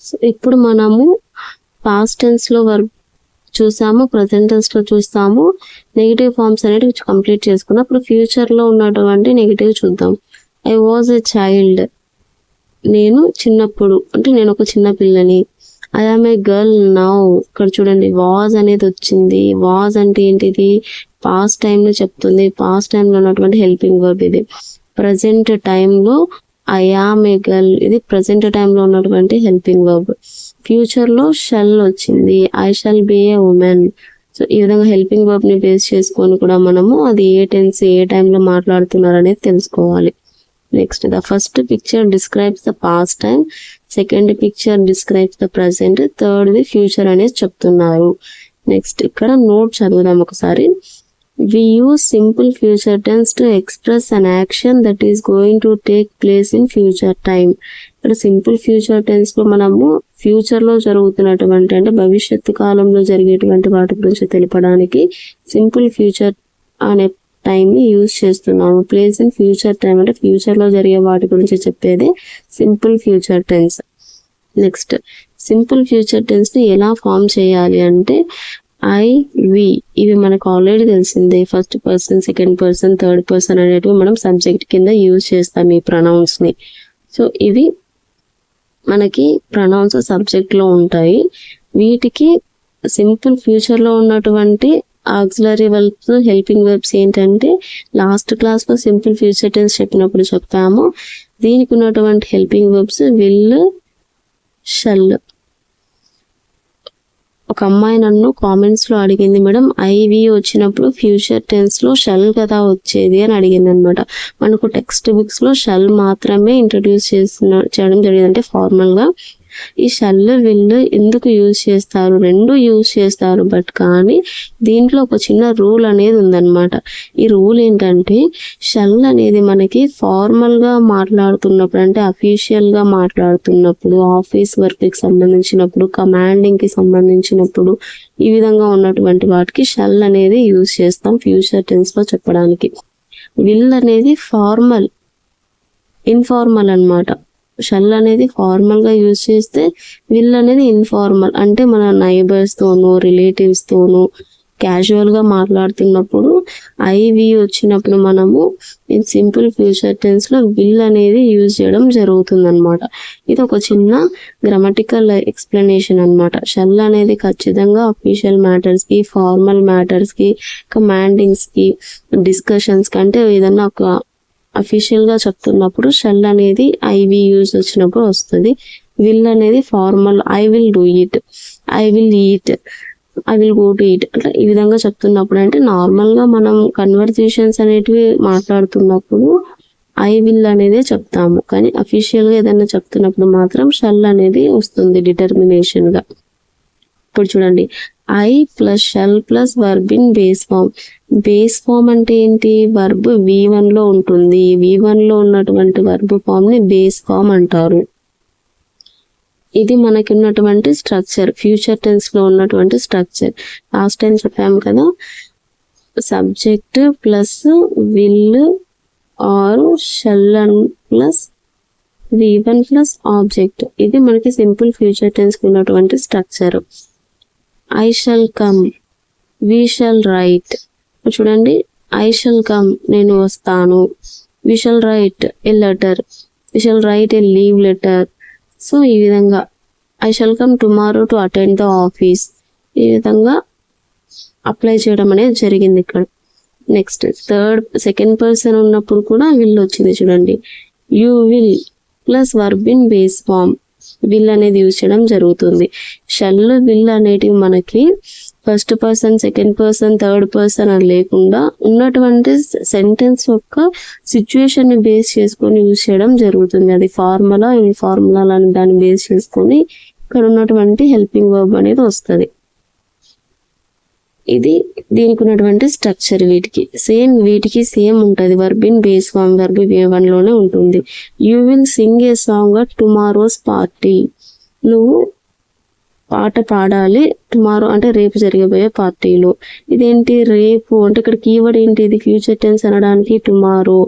So ఇప్పుడు మనము past టెన్స్లో వర్బ్ చూసాము, ప్రజెంట్ టెన్స్లో చూస్తాము. నెగిటివ్ ఫార్మ్స్ అనేవి కంప్లీట్ చేసుకున్నాం. ఇప్పుడు ఫ్యూచర్లో ఉన్నటువంటి నెగిటివ్ చూద్దాం. ఐ వాజ్ ఎ చైల్డ్, నేను చిన్నప్పుడు అంటే నేను ఒక చిన్న పిల్లని. I am a girl now, ఇక్కడ చూడండి వాజ్ అనేది వచ్చింది. వాజ్ అంటే ఏంటిది, పాస్ట్ టైంలో చెప్తుంది. పాస్ట్ టైంలో ఉన్నటువంటి హెల్పింగ్ వర్బ్ ఇది. ప్రజెంట్ టైంలో ఐ ఆమ్ ఏ గర్ల్, ఇది ప్రజెంట్ టైంలో ఉన్నటువంటి హెల్పింగ్ వర్బ్. ఫ్యూచర్లో షల్ వచ్చింది, I shall be A women. So ఈ విధంగా హెల్పింగ్ వర్బ్ ని బేస్ చేసుకొని కూడా మనము అది ఏ టెన్స్ ఏ టైంలో మాట్లాడుతున్నారు అనేది తెలుసుకోవాలి. Next, the first picture describes the past time, second picture describes the present, third the future అనేది చెప్తున్నారు. నెక్స్ట్ ఇక్కడ నోట్ చదువుదాం ఒకసారి. We use simple future tense to express an action that is going to take place in future time. ఇక్కడ simple future tense లో మనము future లో జరుగుతున్నటువంటి అంటే భవిష్యత్తు కాలంలో జరిగేటువంటి వాటి గురించి తెలపడానికి సింపుల్ ఫ్యూచర్ అనే టైం ని యూజ్ చేస్తున్నాము. ప్లేస్ ఇన్ ఫ్యూచర్ టైం అంటే ఫ్యూచర్ లో జరిగే వాటి గురించి చెప్పేది simple future tense. Next, simple future tense ని ఎలా ఫామ్ చేయాలి అంటే ఐ వి ఇవి మనకు ఆల్రెడీ తెలిసిందే. First person, second person, third person అనేటివి మనం సబ్జెక్ట్ కింద యూజ్ చేస్తాం ఈ ప్రొనౌన్స్ ని. సో ఇవి మనకి ప్రొనౌన్స్ సబ్జెక్ట్ లో ఉంటాయి. వీటికి సింపుల్ ఫ్యూచర్ లో ఉన్నటువంటి ఆక్సిలరీ వర్బ్స్, హెల్పింగ్ వర్బ్స్ ఏంటంటే లాస్ట్ క్లాస్ లో సింపుల్ ఫ్యూచర్ టెన్స్ చెప్పినప్పుడు చెప్పాము. దీనికి ఉన్నటువంటి హెల్పింగ్ వర్బ్స్ విల్, షల్. ఒక అమ్మాయి నన్ను కామెంట్స్ లో అడిగింది, మేడం ఐవి వచ్చినప్పుడు ఫ్యూచర్ టెన్స్ లో షల్ కదా వచ్చేది అని అడిగింది అనమాట. మనకు టెక్స్ట్ బుక్స్ లో షల్ మాత్రమే ఇంట్రడ్యూస్ చేయడం జరిగింది, అంటే ఫార్మల్ గా. ఈ షల్ విల్ ఎందుకు యూజ్ చేస్తారు, రెండు యూజ్ చేస్తారు, బట్ కానీ దీంట్లో ఒక చిన్న రూల్ అనేది ఉందన్నమాట. ఈ రూల్ ఏంటంటే షల్ అనేది మనకి ఫార్మల్ గా మాట్లాడుతున్నప్పుడు అంటే అఫీషియల్ గా మాట్లాడుతున్నప్పుడు, ఆఫీస్ వర్క్ కి సంబంధించినప్పుడు, కమాండింగ్ కి సంబంధించినప్పుడు ఈ విధంగా ఉన్నటువంటి వాటికి షల్ అనేది యూజ్ చేస్తాం ఫ్యూచర్ టెన్స్ లో చెప్పడానికి. విల్ అనేది ఫార్మల్, ఇన్ఫార్మల్ అన్నమాట. షల్ అనేది ఫార్మల్ గా యూజ్ చేస్తే విల్ అనేది ఇన్ఫార్మల్, అంటే మన నైబర్స్ తోనూ రిలేటివ్స్ తోనూ క్యాజువల్ గా మాట్లాడుతున్నప్పుడు ఐవి వచ్చినప్పుడు మనము సింపుల్ ఫ్యూచర్ టెన్స్ లో విల్ అనేది యూజ్ చేయడం జరుగుతుంది అనమాట. ఇది ఒక చిన్న గ్రామటికల్ ఎక్స్ప్లెనేషన్ అనమాట. షల్ అనేది ఖచ్చితంగా అఫీషియల్ మ్యాటర్స్ కి, ఫార్మల్ మ్యాటర్స్ కి, కమాండింగ్స్ కి, డిస్కషన్స్ కి, అంటే ఏదన్నా ఒక అఫీషియల్ గా చెప్తున్నప్పుడు షల్ అనేది ఐవి యూజ్ వచ్చినప్పుడు వస్తుంది. విల్ అనేది formal, I will do it, I will eat, I will go to eat, అట్లా ఈ విధంగా చెప్తున్నప్పుడు అంటే నార్మల్ గా మనం కన్వర్జేషన్స్ అనేటివి మాట్లాడుతున్నప్పుడు ఐ విల్ అనేదే చెప్తాము, కానీ అఫీషియల్ గా ఏదైనా చెప్తున్నప్పుడు మాత్రం షల్ అనేది వస్తుంది డిటర్మినేషన్ గా. ఇప్పుడు చూడండి, I plus shall plus verb in base form. Base form అంటే ఏంటి, వర్బ్ V1 లో ఉంటుంది. V1 లో ఉన్నటువంటి వర్బ్ ఫామ్ ని బేస్ ఫామ్ అంటారు. ఇది మనకి ఉన్నటువంటి స్ట్రక్చర్, ఫ్యూచర్ టెన్స్ లో ఉన్నటువంటి స్ట్రక్చర్. లాస్ట్ టైం చెప్పాము కదా, subject plus will or shall plus V1 plus object. ఇది మనకి సింపుల్ ఫ్యూచర్ టెన్స్ కి ఉన్నటువంటి structure. I shall come, we shall write. చూడండి, ఐ షల్ కమ్ నేను వస్తాను, we shall write a letter, we shall write a leave letter. So ఈ విధంగా I shall come tomorrow to attend the office, ఈ విధంగా apply చేయడం అనేది జరిగింది ఇక్కడ. నెక్స్ట్, సెకండ్ పర్సన్ ఉన్నప్పుడు కూడా విల్ వచ్చింది. చూడండి, you will plus verb in base form, will అనేది యూజ్ చేయడం జరుగుతుంది. షల్, విల్ అనేటివి మనకి first person, second person, third person అని లేకుండా ఉన్నటువంటి సెంటెన్స్ యొక్క సిచ్యుయేషన్ ని బేస్ చేసుకొని యూజ్ చేయడం జరుగుతుంది. అది ఫార్ములా, ఇన్ఫార్ములా అని దాన్ని బేస్ చేసుకొని ఇక్కడ ఉన్నటువంటి హెల్పింగ్ వర్బ్ అనేది వస్తుంది. ఇది దీనికి ఉన్నటువంటి స్ట్రక్చర్. వీటికి సేమ్ ఉంటుంది. Verb in base form verb V1 లోనే ఉంటుంది. You will sing a song at tomorrow's party. నువ్వు పాట పాడాలి టుమారో అంటే రేపు జరగబోయే పార్టీలో. ఇదేంటి రేపు అంటే ఇక్కడ కీవర్డ్ ఏంటి, ఇది ఫ్యూచర్ టెన్స్ అనడానికి tomorrow.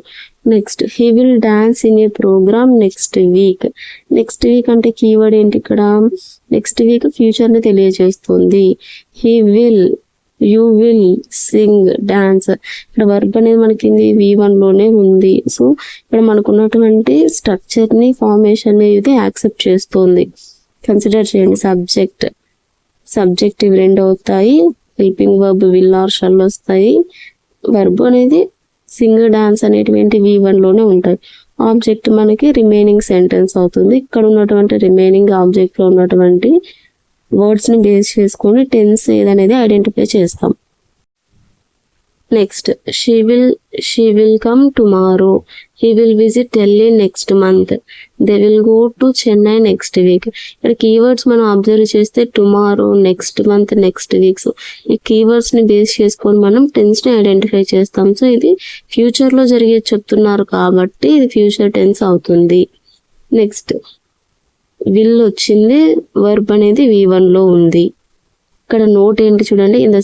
Next he will dance in a programme next week. Next week అంటే కీవర్డ్ ఏంటి ఇక్కడ? నెక్స్ట్ వీక్ ఫ్యూచర్ ని తెలియజేస్తుంది. He will, you will, sing, dance. ఇక్కడ వర్బ్ అనేది మనకి V1 లోనే ఉంది. సో ఇక్కడ మనకున్నటువంటి స్ట్రక్చర్ ని, ఫార్మేషన్ ఇది యాక్సెప్ట్ చేస్తుంది. కన్సిడర్ చేయండి. సబ్జెక్ట్ ఇవి రెండు అవుతాయి, helping verb will or shall వస్తాయి, వర్బ్ అనేది సింగ్, డాన్స్ అనేటువంటి V1 లోనే ఉంటాయి. ఆబ్జెక్ట్ మనకి రిమైనింగ్ సెంటెన్స్ అవుతుంది. ఇక్కడ ఉన్నటువంటి రిమైనింగ్ ఆబ్జెక్ట్ లో ఉన్నటువంటి వర్డ్స్ ని బేస్ చేసుకొని టెన్స్ ఏదనేది ఐడెంటిఫై చేస్తాం. Next she will come tomorrow, he will visit Delhi next month, they will go to Chennai next week. ఇక్కడ కీవర్డ్స్ మనం అబ్జర్వ్ చేస్తే tomorrow, next month, next week. So ఈ కీవర్డ్స్ ని బేస్ చేసుకొని మనం టెన్స్ ని ఐడెంటిఫై చేస్తాం. సో ఇది ఫ్యూచర్ లో జరిగేది చెప్తున్నారు కాబట్టి ఇది ఫ్యూచర్ టెన్స్ అవుతుంది. నెక్స్ట్ విల్ వచ్చింది, వర్బ్ అనేది V1 లో ఉంది. ఇక్కడ నోట్ ఏంటి చూడండి, in the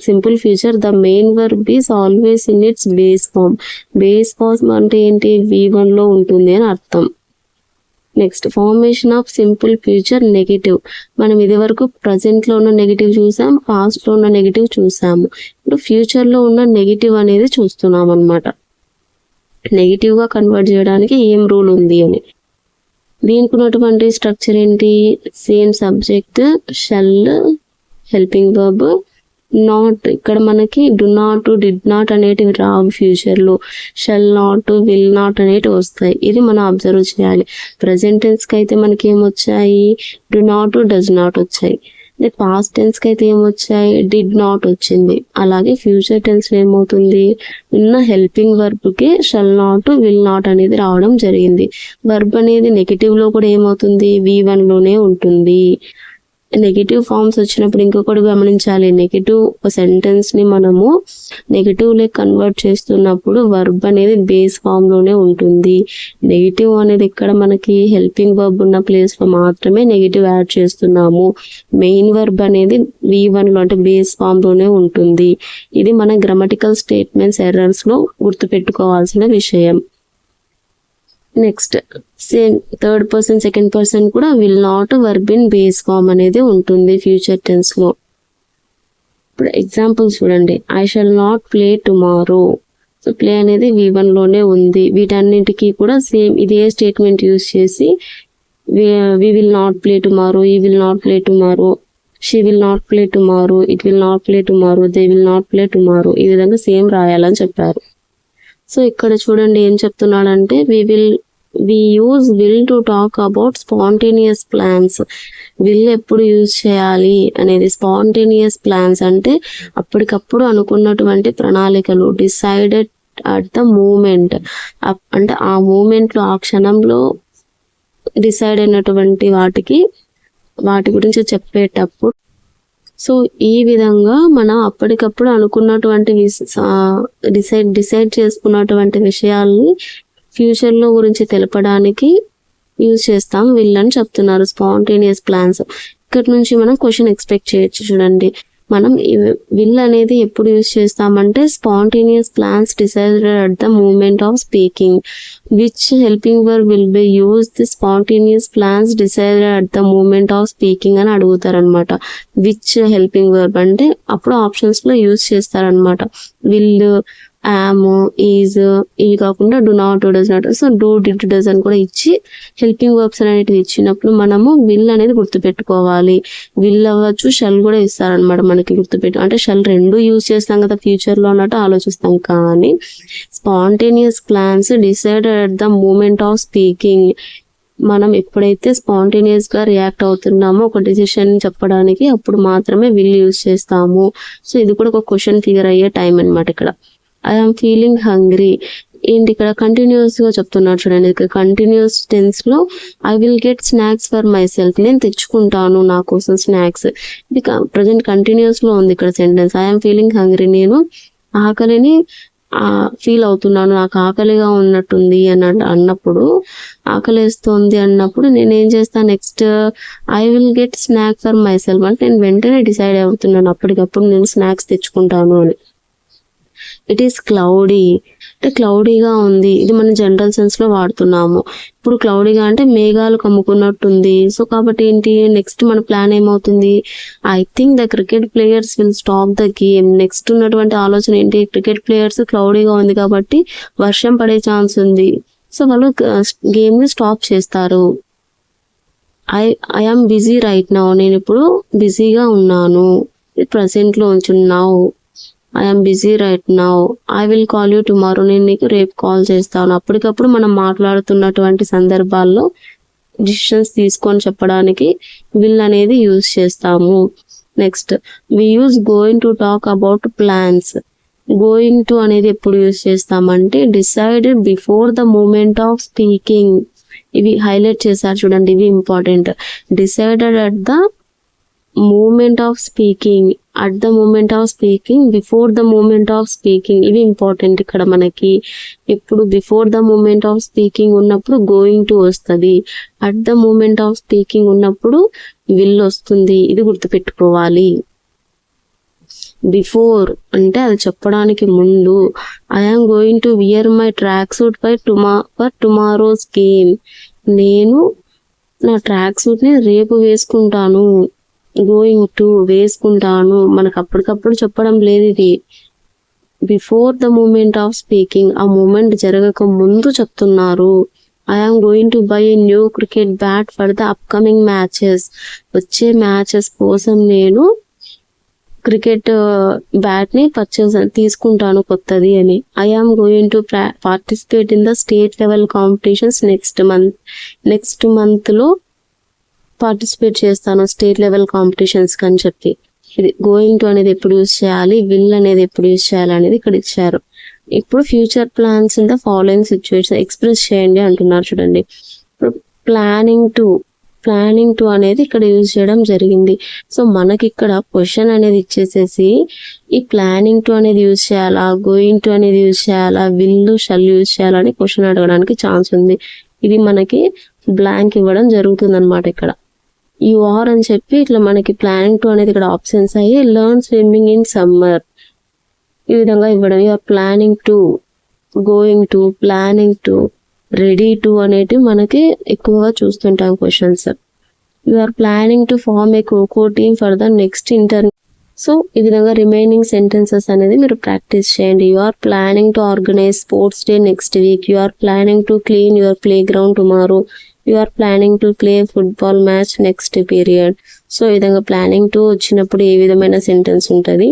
simple future the main verb is always in its base form. Base form అంటే ఏంటి? V1 లో ఉంటుంది అని అర్థం. Next formation of simple future negative. మనం ఇది వరకు ప్రజెంట్ లో ఉన్న నెగిటివ్ చూసాం, పాస్ట్ లో ఉన్న నెగిటివ్ చూసాము. ఇప్పుడు ఫ్యూచర్ లో ఉన్న నెగిటివ్ అనేది చూస్తున్నాం అన్నమాట. నెగిటివ్ గా కన్వర్ట్ చేయడానికి ఏం రూల్ ఉంది అని. దీనికి ఉన్నటువంటి స్ట్రక్చర్ ఏంటి? Same subject, shall, helping verb, not. ఇక్కడ మనకి డు నాట్, డిడ్ నాట్ అనేటివి రావు ఫ్యూచర్ లో. షల్ నాట్, విల్ నాట్ అనేటివి వస్తాయి. ఇది మనం అబ్జర్వ్ చేయాలి. ప్రెసెంట్ టెన్స్ కి అయితే మనకి ఏమొచ్చాయి? డు నాట్, డస్ నాట్ వచ్చాయి. పాస్ట్ టెన్స్ కి అయితే ఏమొచ్చాయి? డిడ్ నాట్ వచ్చింది. అలాగే ఫ్యూచర్ టెన్స్ లో ఏమవుతుంది? ఉన్న హెల్పింగ్ వర్బ్ కి షల్ నాట్, విల్ నాట్ అనేది రావడం జరిగింది. వర్బ్ అనేది నెగిటివ్ లో కూడా ఏమవుతుంది? V1 లోనే ఉంటుంది. నెగిటివ్ ఫార్మ్స్ వచ్చినప్పుడు ఇంకొకటి గమనించాలి. నెగిటివ్ సెంటెన్స్ ని మనము నెగిటివ్ లే కన్వర్ట్ చేస్తున్నప్పుడు వర్బ్ అనేది బేస్ ఫామ్ లోనే ఉంటుంది. నెగిటివ్ అనేది ఇక్కడ మనకి హెల్పింగ్ వర్బ్ ఉన్న ప్లేస్ లో మాత్రమే నెగిటివ్ యాడ్ చేస్తున్నాము. మెయిన్ వర్బ్ అనేది V1 లో అంటే బేస్ ఫామ్ లోనే ఉంటుంది. ఇది మన గ్రామటికల్ స్టేట్మెంట్స్ ఎర్రర్స్ లో గుర్తుపెట్టుకోవాల్సిన విషయం. Next same third person, second person కూడా will not, verb in base form అనేది ఉంటుంది ఫ్యూచర్ టెన్స్ లో. ఇప్పుడు ఎగ్జాంపుల్ చూడండి. I shall not play tomorrow. So play అనేది V1 లోనే ఉంది. వీటన్నింటికి కూడా సేమ్ ఇదే స్టేట్మెంట్ యూజ్ చేసి we will not play tomorrow, he will not play tomorrow, she will not play tomorrow, it will not play tomorrow, they will not play tomorrow. ఈ విధంగా same రాయాలని చెప్పారు. సో ఇక్కడ చూడండి ఏం చెప్తున్నాడంటే we use will to talk about spontaneous plans. will ఎప్పుడు use చేయాలి అనేది, స్పాంటేనియస్ ప్లాన్స్ అంటే అప్పటికప్పుడు అనుకున్నటువంటి ప్రణాళికలు, డిసైడెడ్ అట్ ద మూమెంట్ అంటే ఆ మూమెంట్ లో, ఆ క్షణంలో డిసైడ్ అయినటువంటి వాటి గురించి చెప్పేటప్పుడు. సో ఈ విధంగా మనం అప్పటికప్పుడు అనుకున్నటువంటి డిసైడ్ చేసుకున్నటువంటి విషయాల్ని ఫ్యూచర్ లో గురించి తెలపడానికి యూజ్ చేస్తాం విల్ అని చెప్తున్నారు. Spontaneous plans. ఇక్కడ నుంచి మనం క్వశ్చన్ ఎక్స్పెక్ట్ చేయొచ్చు. చూడండి, మనం విల్ అనేది ఎప్పుడు యూజ్ చేస్తామంటే spontaneous plans decided at the moment of speaking. Which helping verb will be use the spontaneous plans decided at the moment of speaking అని అడుగుతారనమాట. విచ్ హెల్పింగ్ వర్బ్ అంటే అప్పుడు ఆప్షన్స్ లో యూజ్ చేస్తారనమాట. విల్, యామ్, ఈజ్, ఇవి కాకుండా do not, does not. So do, did, does అని కూడా ఇచ్చి హెల్పింగ్ వర్బ్స్ అనేటివి ఇచ్చినప్పుడు మనము విల్ అనేది గుర్తుపెట్టుకోవాలి. విల్ అవ్వచ్చు, షల్ కూడా ఇస్తారనమాట మనకి గుర్తుపెట్టు. అంటే షల్ రెండు యూజ్ చేస్తాం కదా ఫ్యూచర్ లో అన్నట్టు ఆలోచిస్తాం. కానీ spontaneous plans decided at the moment of speaking, మనం ఎప్పుడైతే స్పాంటేనియస్ గా రియాక్ట్ అవుతున్నామో ఒక డిసిషన్ చెప్పడానికి, అప్పుడు మాత్రమే విల్ యూజ్ చేస్తాము. సో ఇది కూడా ఒక క్వశ్చన్ ఫిగర్ అయ్యే టైం అనమాట. ఇక్కడ ఐఎమ్ ఫీలింగ్ హంగ్రీ ఏంటి, ఇక్కడ కంటిన్యూస్ గా చెప్తున్నారు. చూడండి, ఇక్కడ కంటిన్యూస్ టెన్స్ లో I will get snacks for my self, నేను తెచ్చుకుంటాను నా కోసం స్నాక్స్. ఇది ప్రజెంట్ కంటిన్యూస్ లో ఉంది ఇక్కడ సెంటెన్స్. ఐఎమ్ ఫీలింగ్ హంగ్రీ, నేను ఆకలిని ఫీల్ అవుతున్నాను, నాకు ఆకలిగా ఉన్నట్టుంది అన్నప్పుడు, ఆకలిస్తుంది అన్నప్పుడు నేనేం చేస్తాను, next I will get snack for my self అంటే నేను వెంటనే డిసైడ్ అవుతున్నాను అప్పటికప్పుడు నేను స్నాక్స్ తెచ్చుకుంటాను అని. ఇట్ ఈస్ క్లౌడీ, అంటే క్లౌడీగా ఉంది, ఇది మనం జనరల్ సెన్స్ లో వాడుతున్నాము. ఇప్పుడు క్లౌడీగా అంటే మేఘాలు కమ్ముకున్నట్టుంది. సో కాబట్టి ఏంటి, నెక్స్ట్ మన ప్లాన్ ఏమవుతుంది, I think the cricket players will stop the game. Next ఉన్నటువంటి ఆలోచన ఏంటి, క్రికెట్ ప్లేయర్స్ క్లౌడీగా ఉంది కాబట్టి వర్షం పడే ఛాన్స్ ఉంది, సో వాళ్ళు గేమ్ ని స్టాప్ చేస్తారు. I am busy right now, నేను ఇప్పుడు బిజీగా ఉన్నాను, ప్రెసెంట్ లో ఉంచున్నావు. I am busy right now, I will call you tomorrow, నేను నీకు రేపు కాల్ చేస్తాను. అప్పటికప్పుడు మనం మాట్లాడుతున్నటువంటి సందర్భాల్లో డిసిషన్స్ తీసుకొని చెప్పడానికి విల్ అనేది యూజ్ చేస్తాము. Next we use going to talk about plans. Going to అనేది ఎప్పుడు యూజ్ చేస్తామంటే decided before the moment of speaking. ఇవి హైలైట్ చేశారు చూడండి, ఇవి important. Decided at the moment of speaking, at the moment of speaking, before the moment of speaking, ఇవి important ఇక్కడ మనకి. ఇప్పుడు before the moment of speaking ఉన్నప్పుడు గోయింగ్ టు వస్తుంది, at the moment of speaking ఉన్నప్పుడు విల్ వస్తుంది, ఇది గుర్తుపెట్టుకోవాలి. బిఫోర్ అంటే అది చెప్పడానికి ముందు. I am going to wear my track suit for tomorrow's game. నేను నా ట్రాక్ సూట్ ని రేపు వేసుకుంటాను. గోయింగ్ టు వేసుకుంటాను, మనకు అప్పటికప్పుడు చెప్పడం లేదు ఇది. Before the moment of speaking, ఆ మూమెంట్ జరగక ముందు చెప్తున్నారు. I am going to buy a new cricket bat for the upcoming matches. వచ్చే మ్యాచెస్ కోసం నేను క్రికెట్ బ్యాట్ ని తీసుకుంటాను కొత్తది అని. I am going to participate in the state level competitions next month లో పార్టిసిపేట్ చేస్తాను స్టేట్ లెవెల్ కాంపిటీషన్స్ అని చెప్పి. ఇది గోయింగ్ టు అనేది ఎప్పుడు యూజ్ చేయాలి, విల్ అనేది ఎప్పుడు యూజ్ చేయాలి అనేది ఇక్కడ ఇచ్చారు. ఇప్పుడు future plans in the following situation express చేయండి అంటున్నారు చూడండి. ఇప్పుడు ప్లానింగ్ టు అనేది ఇక్కడ యూజ్ చేయడం జరిగింది. సో మనకి ఇక్కడ క్వశ్చన్ అనేది ఇచ్చేసేసి ఈ ప్లానింగ్ టు అనేది యూజ్ చేయాలా, గోయింగ్ టు అనేది యూజ్ చేయాలా, విల్ షల్ యూజ్ చేయాలని క్వశ్చన్ అడగడానికి ఛాన్స్ ఉంది. ఇది మనకి బ్లాంక్ ఇవ్వడం జరుగుతుంది అనమాట. ఇక్కడ యు ఆర్ అని చెప్పి ఇట్లా మనకి ప్లానింగ్ టు అనేది ఇక్కడ ఆప్షన్స్ అయ్యి లెర్న్ స్విమ్మింగ్ ఇన్ సమ్మర్ ఈ విధంగా ఇవ్వడం. You are planning to, going to, planning to, ready to అనేటివి మనకి ఎక్కువగా చూస్తుంటాం questions. You are planning to form a kho-kho team for the next interview. So ఈ విధంగా రిమైనింగ్ సెంటెన్సెస్ అనేది మీరు ప్రాక్టీస్ చేయండి. You are planning to organise sports day next week. You are planning to clean your playground tomorrow. You are planning to play football match next period. So ఈ విధంగా planning to వచ్చినప్పుడు ఏ విధమైన sentence ఉంటుంది,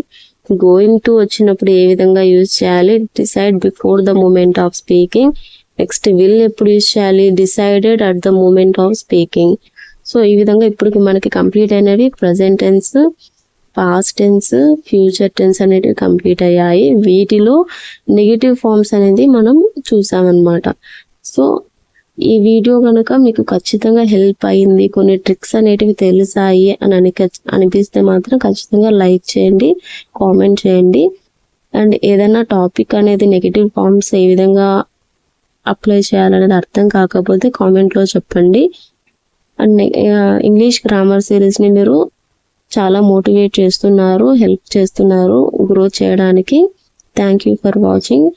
going to వచ్చినప్పుడు ఏ విధంగా use చేయాలి, decide before the moment of speaking. Next will ఎప్పుడు use చేయాలి, decided at the moment of speaking. So ఈ విధంగా ఇప్పుడు మనకి కంప్లీట్ అయినవి present tense, past tense, future tense అనేటివి కంప్లీట్ అయ్యాయి. వీటిలో నెగిటివ్ ఫార్మ్స్ అనేది మనం చూసామన్నమాట. సో ఈ వీడియో కనుక మీకు ఖచ్చితంగా హెల్ప్ అయింది, కొన్ని ట్రిక్స్ అనేటివి తెలిసాయి అని అనిపిస్తే మాత్రం ఖచ్చితంగా లైక్ చేయండి, కామెంట్ చేయండి. అండ్ ఏదైనా టాపిక్ అనేది నెగిటివ్ ఫార్మ్స్ ఏ విధంగా అప్లై చేయాలనేది అర్థం కాకపోతే కామెంట్లో చెప్పండి. అండ్ ఇంగ్లీష్ గ్రామర్ సిరీస్ని మీరు చాలా మోటివేట్ చేస్తున్నారు, హెల్ప్ చేస్తున్నారు గ్రో చేయడానికి. Thank you for watching.